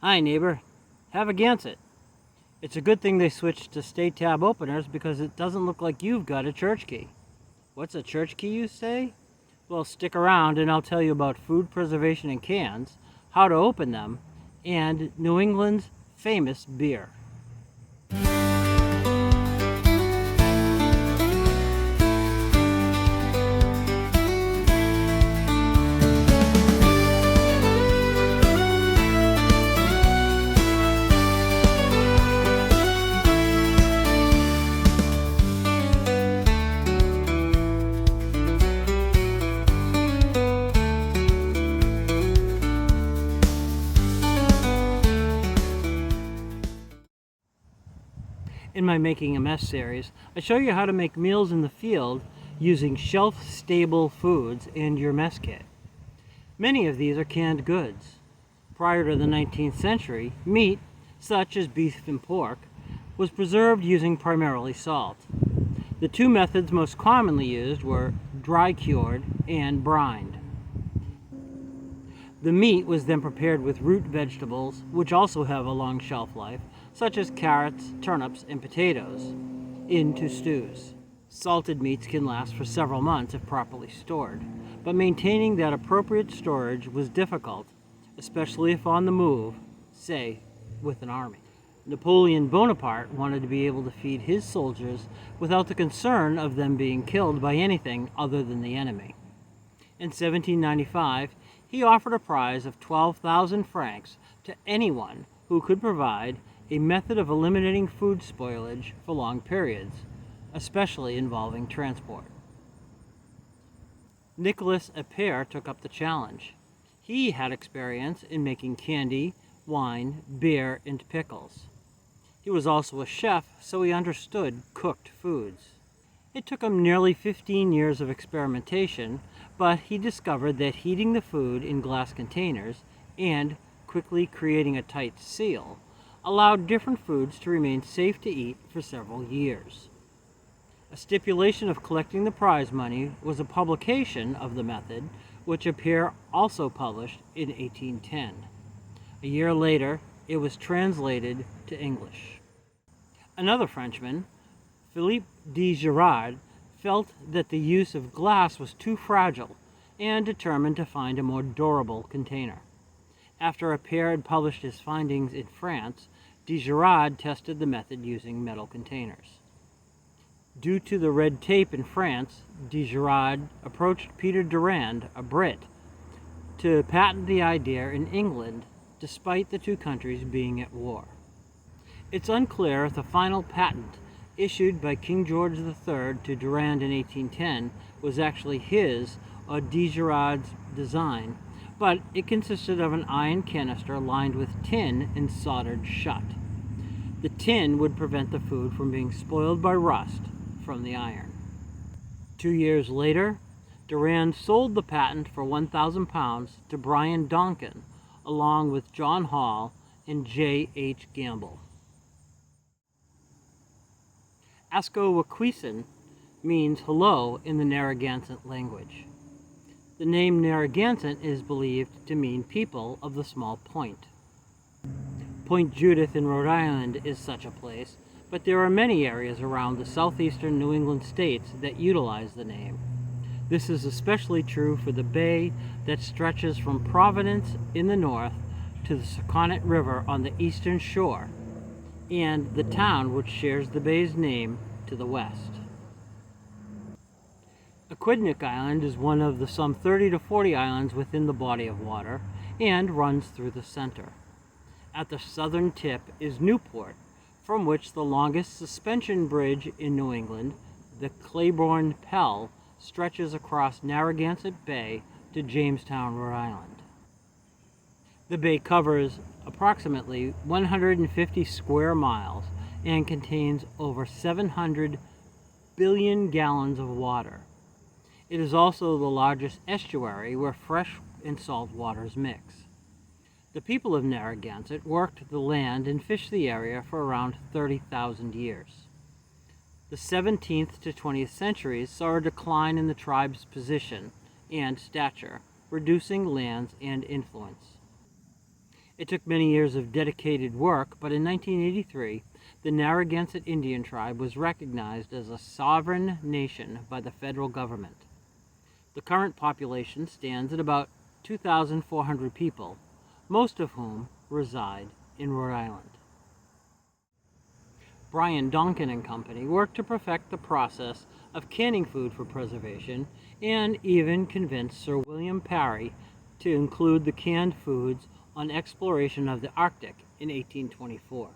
Hi neighbor, have a Gansett. It's a good thing they switched to stay tab openers because it doesn't look like you've got a church key. What's a church key, you say? Well, stick around and I'll tell you about food preservation in cans, how to open them, and New England's famous beer. In my Making a Mess series, I show you how to make meals in the field using shelf-stable foods and your mess kit. Many of these are canned goods. Prior to the 19th century, meat, such as beef and pork, was preserved using primarily salt. The two methods most commonly used were dry cured and brined. The meat was then prepared with root vegetables, which also have a long shelf life, such as carrots, turnips, and potatoes, into stews. Salted meats can last for several months if properly stored, but maintaining that appropriate storage was difficult, especially if on the move, say, with an army. Napoleon Bonaparte wanted to be able to feed his soldiers without the concern of them being killed by anything other than the enemy. In 1795, he offered a prize of 12,000 francs to anyone who could provide a method of eliminating food spoilage for long periods, especially involving transport. Nicholas Appert took up the challenge. He had experience in making candy, wine, beer, and pickles. He was also a chef, so he understood cooked foods. It took him nearly 15 years of experimentation, but he discovered that heating the food in glass containers and quickly creating a tight seal allowed different foods to remain safe to eat for several years. A stipulation of collecting the prize money was a publication of the method, which Appert also published in 1810. A year later, it was translated to English. Another Frenchman, Philippe de Girard, felt that the use of glass was too fragile and determined to find a more durable container. After Appert had published his findings in France, de Girard tested the method using metal containers. Due to the red tape in France, de Girard approached Peter Durand, a Brit, to patent the idea in England, despite the two countries being at war. It's unclear if the final patent issued by King George III to Durand in 1810 was actually his or de Girard's design, but it consisted of an iron canister lined with tin and soldered shut. The tin would prevent the food from being spoiled by rust from the iron. 2 years later, Durand sold the patent for £1,000 to Brian Donkin, along with John Hall and J.H. Gamble. Ascowaquesan means hello in the Narragansett language. The name Narragansett is believed to mean people of the small point. Point Judith in Rhode Island is such a place, but there are many areas around the southeastern New England states that utilize the name. This is especially true for the bay that stretches from Providence in the north to the Sakonnet River on the eastern shore, and the town which shares the bay's name to the west. Aquidneck Island is one of the some 30 to 40 islands within the body of water and runs through the center. At the southern tip is Newport, from which the longest suspension bridge in New England, the Claiborne Pell, stretches across Narragansett Bay to Jamestown, Rhode Island. The bay covers approximately 150 square miles and contains over 700 billion gallons of water. It is also the largest estuary where fresh and salt waters mix. The people of Narragansett worked the land and fished the area for around 30,000 years. The 17th to 20th centuries saw a decline in the tribe's position and stature, reducing lands and influence. It took many years of dedicated work, but in 1983, the Narragansett Indian tribe was recognized as a sovereign nation by the federal government. The current population stands at about 2,400 people, most of whom reside in Rhode Island. Brian Donkin and Company worked to perfect the process of canning food for preservation and even convinced Sir William Parry to include the canned foods on exploration of the Arctic in 1824.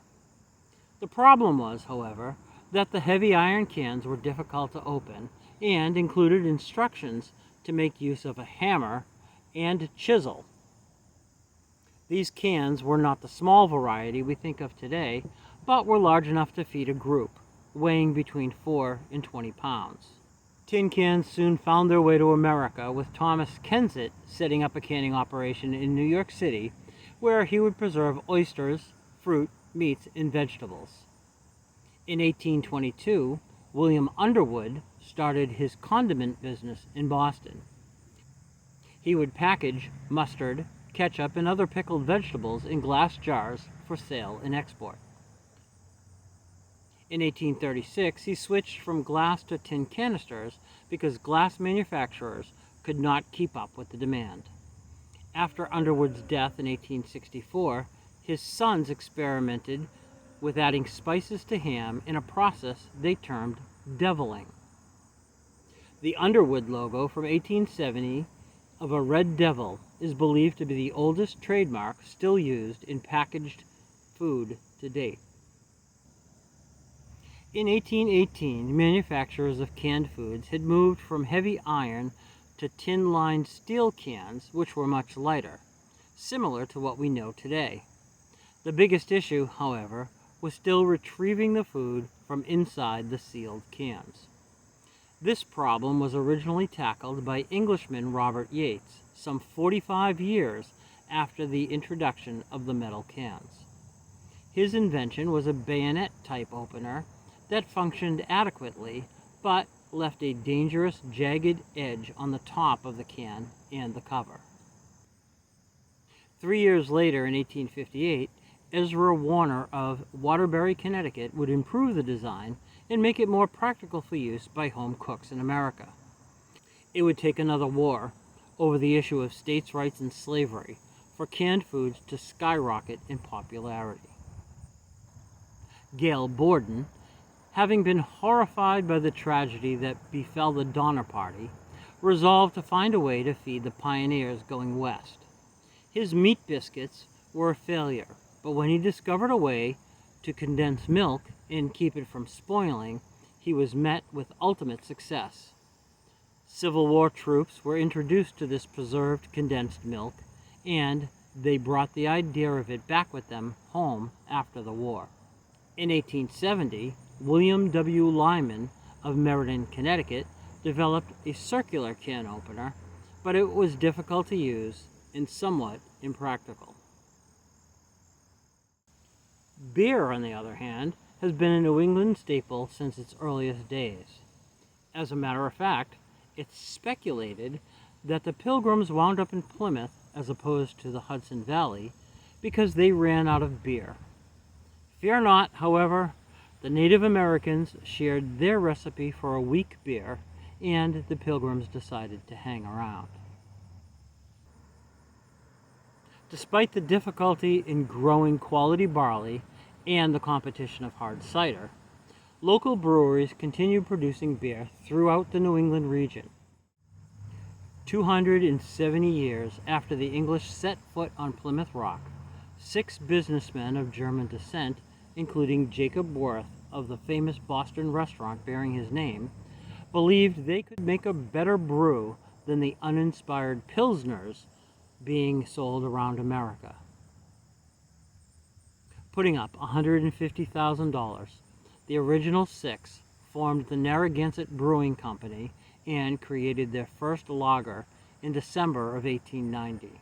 The problem was, however, that the heavy iron cans were difficult to open and included instructions to make use of a hammer and chisel. These cans were not the small variety we think of today, but were large enough to feed a group, weighing between 4 and 20 pounds. Tin cans soon found their way to America, with Thomas Gansett setting up a canning operation in New York City, where he would preserve oysters, fruit, meats, and vegetables. In 1822, William Underwood started his condiment business in Boston. He would package mustard, ketchup, and other pickled vegetables in glass jars for sale and export. In 1836, he switched from glass to tin canisters because glass manufacturers could not keep up with the demand. After Underwood's death in 1864, his sons experimented with adding spices to ham in a process they termed deviling. The Underwood logo from 1870 of a red devil is believed to be the oldest trademark still used in packaged food to date. In 1818, manufacturers of canned foods had moved from heavy iron to tin-lined steel cans, which were much lighter, similar to what we know today. The biggest issue, however, was still retrieving the food from inside the sealed cans. This problem was originally tackled by Englishman Robert Yates, some 45 years after the introduction of the metal cans. His invention was a bayonet-type opener that functioned adequately, but left a dangerous jagged edge on the top of the can and the cover. 3 years later, in 1858, Ezra Warner of Waterbury, Connecticut, would improve the design and make it more practical for use by home cooks in America. It would take another war over the issue of states' rights and slavery for canned foods to skyrocket in popularity. Gail Borden, having been horrified by the tragedy that befell the Donner Party, resolved to find a way to feed the pioneers going west. His meat biscuits were a failure, but when he discovered a way to condense milk and keep it from spoiling, he was met with ultimate success. Civil War troops were introduced to this preserved condensed milk, and they brought the idea of it back with them home after the war. In 1870, William W. Lyman of Meriden, Connecticut, developed a circular can opener, but it was difficult to use and somewhat impractical. Beer, on the other hand, has been a New England staple since its earliest days. As a matter of fact, it's speculated that the Pilgrims wound up in Plymouth as opposed to the Hudson Valley because they ran out of beer. Fear not, however, the Native Americans shared their recipe for a weak beer, and the Pilgrims decided to hang around. Despite the difficulty in growing quality barley and the competition of hard cider, local breweries continued producing beer throughout the New England region. 270 years after the English set foot on Plymouth Rock, 6 businessmen of German descent, including Jacob Worth of the famous Boston restaurant bearing his name, believed they could make a better brew than the uninspired Pilsners being sold around America. Putting up $150,000, the original 6 formed the Narragansett Brewing Company and created their first lager in December of 1890.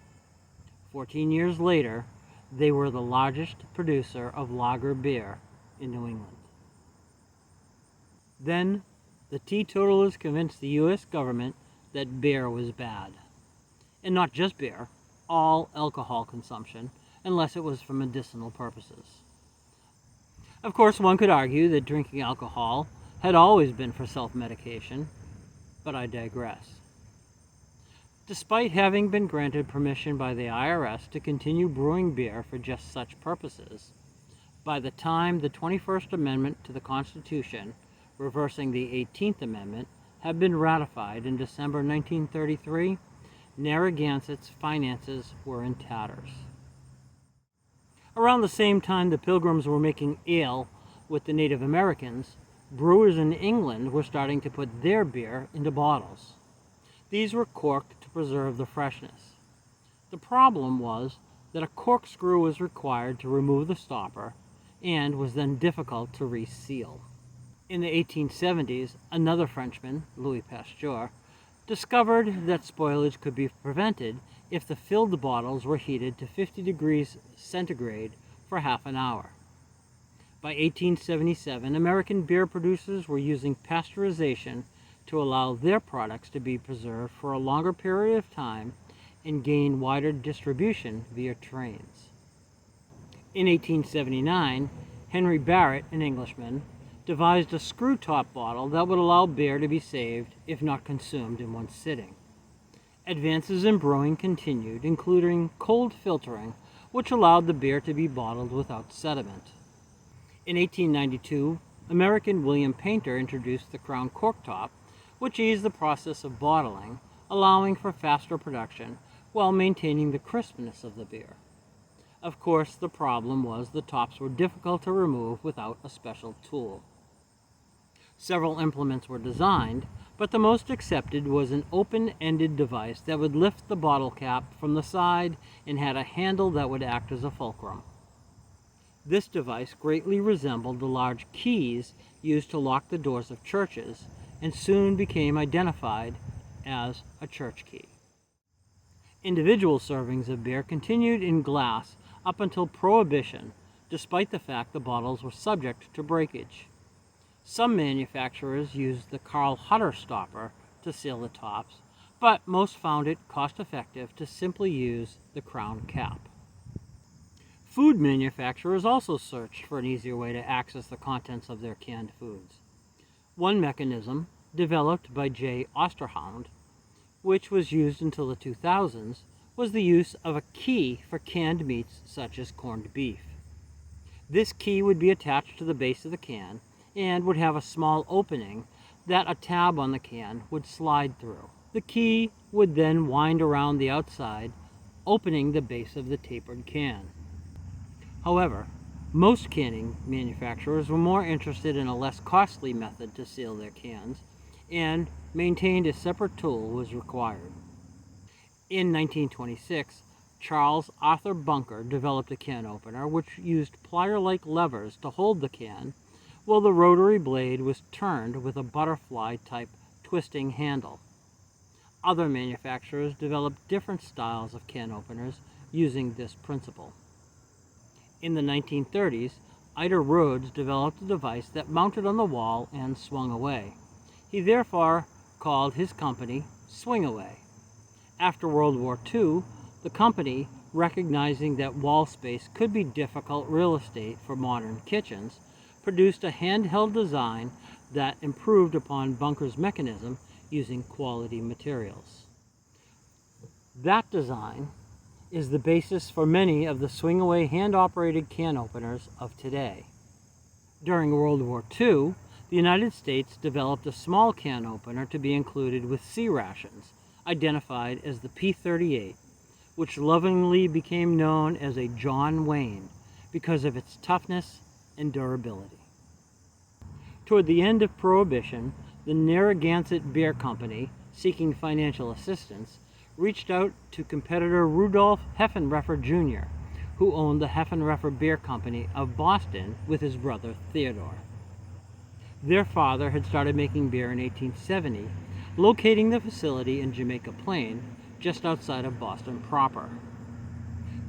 14 years later, they were the largest producer of lager beer in New England. Then, the teetotalers convinced the U.S. government that beer was bad. And not just beer, all alcohol consumption, unless it was for medicinal purposes. Of course, one could argue that drinking alcohol had always been for self-medication, but I digress. Despite having been granted permission by the IRS to continue brewing beer for just such purposes, by the time the 21st Amendment to the Constitution, reversing the 18th Amendment, had been ratified in December 1933, Narragansett's finances were in tatters. Around the same time the Pilgrims were making ale with the Native Americans, brewers in England were starting to put their beer into bottles. These were corked to preserve the freshness. The problem was that a corkscrew was required to remove the stopper and was then difficult to reseal. In the 1870s, another Frenchman, Louis Pasteur, discovered that spoilage could be prevented if the filled bottles were heated to 50 degrees centigrade for half an hour. By 1877, American beer producers were using pasteurization to allow their products to be preserved for a longer period of time and gain wider distribution via trains. In 1879, Henry Barrett, an Englishman, devised a screw-top bottle that would allow beer to be saved if not consumed in one sitting. Advances in brewing continued, including cold filtering, which allowed the beer to be bottled without sediment. In 1892, American William Painter introduced the crown cork top, which eased the process of bottling, allowing for faster production while maintaining the crispness of the beer. Of course, the problem was the tops were difficult to remove without a special tool. Several implements were designed, but the most accepted was an open-ended device that would lift the bottle cap from the side and had a handle that would act as a fulcrum. This device greatly resembled the large keys used to lock the doors of churches and soon became identified as a church key. Individual servings of beer continued in glass up until Prohibition, despite the fact the bottles were subject to breakage. Some manufacturers used the Carl Hutter stopper to seal the tops, but most found it cost-effective to simply use the crown cap. Food manufacturers also searched for an easier way to access the contents of their canned foods. One mechanism, developed by J. Osterhound, which was used until the 2000s, was the use of a key for canned meats such as corned beef. This key would be attached to the base of the can and would have a small opening that a tab on the can would slide through. The key would then wind around the outside, opening the base of the tapered can. However, most canning manufacturers were more interested in a less costly method to seal their cans, and maintained a separate tool was required. In 1926, Charles Arthur Bunker developed a can opener which used plier-like levers to hold the can, while the rotary blade was turned with a butterfly-type twisting handle. Other manufacturers developed different styles of can openers using this principle. In the 1930s, Ida Rhodes developed a device that mounted on the wall and swung away. He therefore called his company Swing Away. After World War II, the company, recognizing that wall space could be difficult real estate for modern kitchens, produced a handheld design that improved upon Bunker's mechanism using quality materials. That design is the basis for many of the swing-away hand-operated can openers of today. During World War II, the United States developed a small can opener to be included with sea rations, identified as the P-38, which lovingly became known as a John Wayne because of its toughness and durability. Toward the end of Prohibition, the Narragansett Beer Company, seeking financial assistance, reached out to competitor Rudolph Heffenreffer Jr., who owned the Heffenreffer Beer Company of Boston with his brother Theodore. Their father had started making beer in 1870, locating the facility in Jamaica Plain, just outside of Boston proper.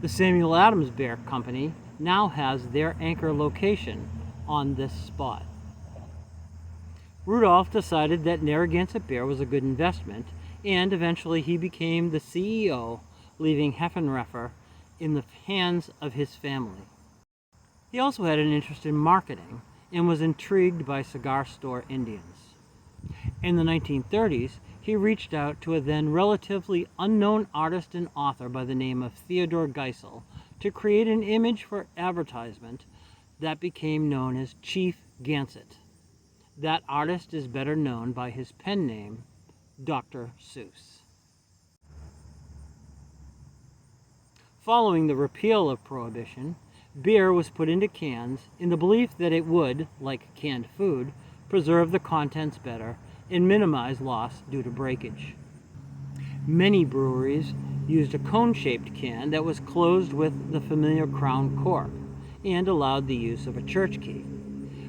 The Samuel Adams Beer Company now has their anchor location on this spot. Rudolph decided that Narragansett Beer was a good investment, and eventually he became the CEO, leaving Heffenreffer in the hands of his family. He also had an interest in marketing and was intrigued by cigar store Indians. In the 1930s, he reached out to a then relatively unknown artist and author by the name of Theodore Geisel to create an image for advertisement that became known as Chief Gansett. That artist is better known by his pen name, Dr. Seuss. Following the repeal of Prohibition, beer was put into cans in the belief that it would, like canned food, preserve the contents better and minimize loss due to breakage. Many breweries used a cone-shaped can that was closed with the familiar crown cork and allowed the use of a church key.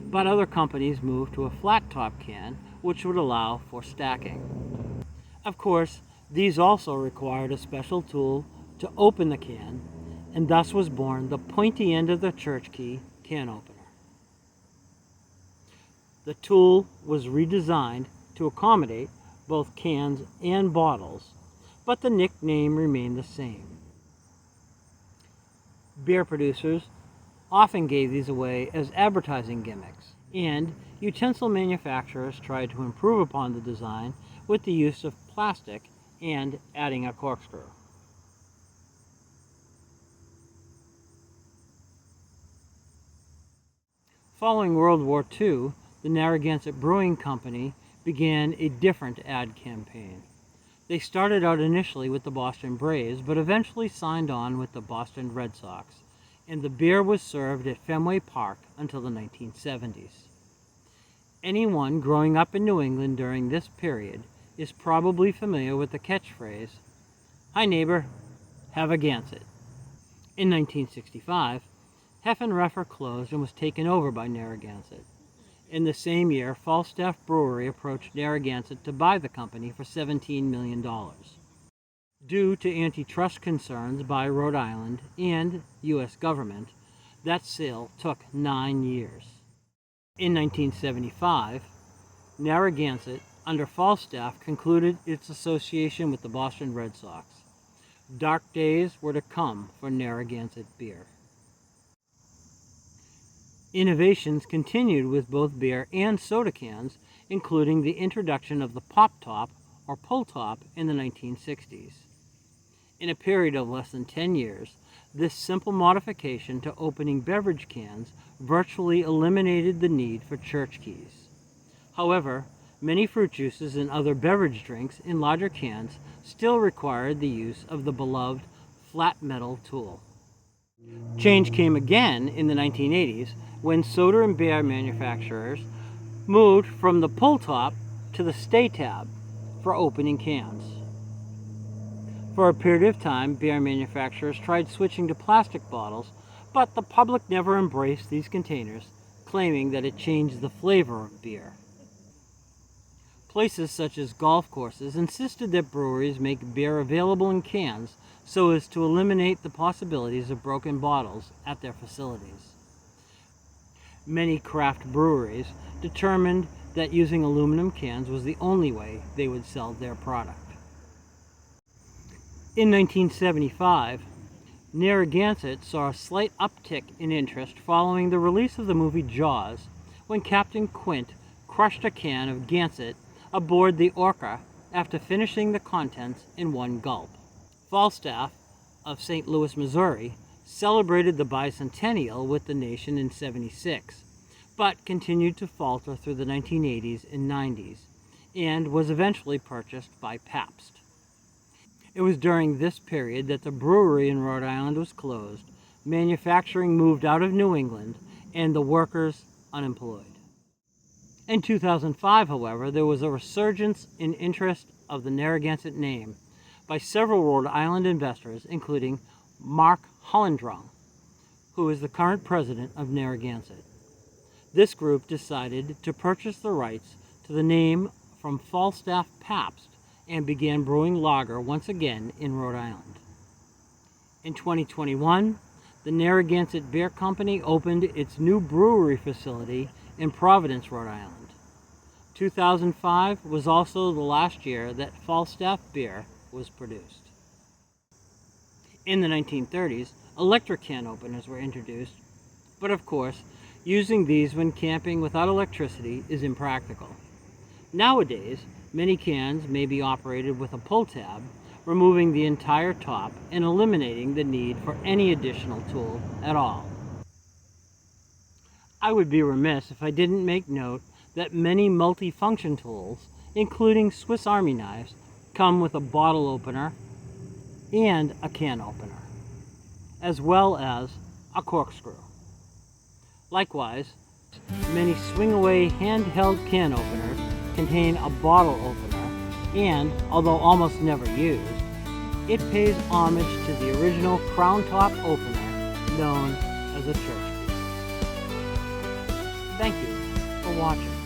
But other companies moved to a flat-top can, which would allow for stacking. Of course, these also required a special tool to open the can, and thus was born the pointy end of the church key can opener. The tool was redesigned to accommodate both cans and bottles, but the nickname remained the same. Beer producers often gave these away as advertising gimmicks, and utensil manufacturers tried to improve upon the design with the use of plastic and adding a corkscrew. Following World War II, the Narragansett Brewing Company began a different ad campaign. They started out initially with the Boston Braves, but eventually signed on with the Boston Red Sox, and the beer was served at Fenway Park until the 1970s. Anyone growing up in New England during this period is probably familiar with the catchphrase, "Hi neighbor, have a Gansett." In 1965, Heffenreffer closed and was taken over by Narragansett. In the same year, Falstaff Brewery approached Narragansett to buy the company for $17 million. Due to antitrust concerns by Rhode Island and U.S. government, that sale took 9 years. In 1975, Narragansett, under Falstaff, concluded its association with the Boston Red Sox. Dark days were to come for Narragansett Beer. Innovations continued with both beer and soda cans, including the introduction of the pop top or pull top in the 1960s. In a period of less than 10 years, this simple modification to opening beverage cans virtually eliminated the need for church keys. However, many fruit juices and other beverage drinks in larger cans still required the use of the beloved flat metal tool. Change came again in the 1980s when soda and beer manufacturers moved from the pull top to the stay tab for opening cans. For a period of time, beer manufacturers tried switching to plastic bottles, but the public never embraced these containers, claiming that it changed the flavor of beer. Places such as golf courses insisted that breweries make beer available in cans so as to eliminate the possibilities of broken bottles at their facilities. Many craft breweries determined that using aluminum cans was the only way they would sell their product. In 1975, Narragansett saw a slight uptick in interest following the release of the movie Jaws, when Captain Quint crushed a can of Gansett aboard the Orca after finishing the contents in one gulp. Falstaff of St. Louis, Missouri, celebrated the bicentennial with the nation in '76, but continued to falter through the 1980s and 90s, and was eventually purchased by Pabst. It was during this period that the brewery in Rhode Island was closed, manufacturing moved out of New England, and the workers unemployed. In 2005, however, there was a resurgence in interest of the Narragansett name by several Rhode Island investors, including Mark Hollendrung, who is the current president of Narragansett. This group decided to purchase the rights to the name from Falstaff Pabst and began brewing lager once again in Rhode Island. In 2021, the Narragansett Beer Company opened its new brewery facility in Providence, Rhode Island. 2005 was also the last year that Falstaff beer was produced. In the 1930s, electric can openers were introduced, but of course, using these when camping without electricity is impractical. Nowadays, many cans may be operated with a pull tab, removing the entire top and eliminating the need for any additional tool at all. I would be remiss if I didn't make note that many multi-function tools, including Swiss Army knives, come with a bottle opener and a can opener, as well as a corkscrew. Likewise, many swing-away handheld can openers contain a bottle opener, and, although almost never used, it pays homage to the original crown-top opener known as a church piece. Thank you for watching.